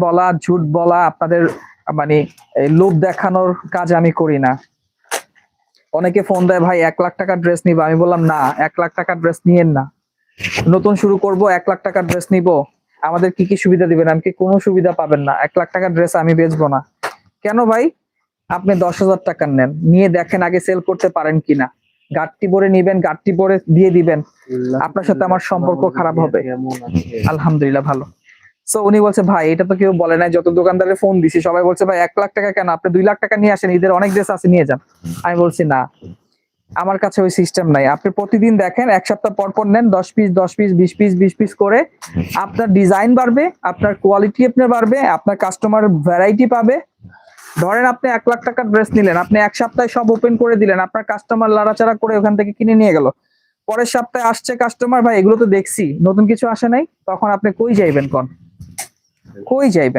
বলা ঝুট বলা আপনাদের মানে লোভ দেখানোর কাজ আমি করি না। অনেকে ফোন দেয় ভাই 1 লাখ টাকার ড্রেস নিবো, আমি বললাম না 1 লাখ টাকার ড্রেস নিয়েন না। নতুন শুরু করব 1 লাখ টাকার ড্রেস নিব, আমাদের কি কি সুবিধা দিবেন? আমি কি কোনো সুবিধা পাবেন না। 1 লাখ টাকার ড্রেস আমি বেচবো না। কেন ভাই? আপনি 10,000 টাকার নেন, নিয়ে দেখেন আগে সেল করতে পারেন কিনা। গাড়তি ভরে নিবেন, গাড়তি ভরে দিয়ে দিবেন, আপনার সাথে আমার সম্পর্ক খারাপ হবে। আলহামদুলিল্লাহ ভালো। সো উনি বলছে ভাই এটা তো কেউ বলে নাই, যত দোকানদারে ফোন দিছি সবাই বলছে ভাই 1 লাখ টাকা কেন, আপনি 2 লাখ টাকা নিয়ে আসেন, ঈদের অনেক ড্রেস আছে নিয়ে যান। আমি বলছি না, আমার কাছে ওই সিস্টেম নাই। আপনি প্রতিদিন দেখেন, 1 সপ্তাহ পর পর নেন, 10 পিস 10 পিস 20 পিস 20 পিস করে। আপনার ডিজাইন বাড়বে, আপনার কোয়ালিটি আপনার বাড়বে, আপনার কাস্টমার ভ্যারাইটি পাবে। ধরেন আপনি 1 লাখ টাকার ড্রেস নিলেন, আপনি 1 সপ্তাহে সব ওপেন করে দিলেন, আপনার কাস্টমার লাড়াচাড়া করে ওখান থেকে কিনে নিয়ে গেল। পরের সপ্তাহে আসছে কাস্টমার, ভাই এগুলো তো দেখছি, নতুন কিছু আসে নাই, তখন আপনি কই যাইবেন? কই যাইবেন?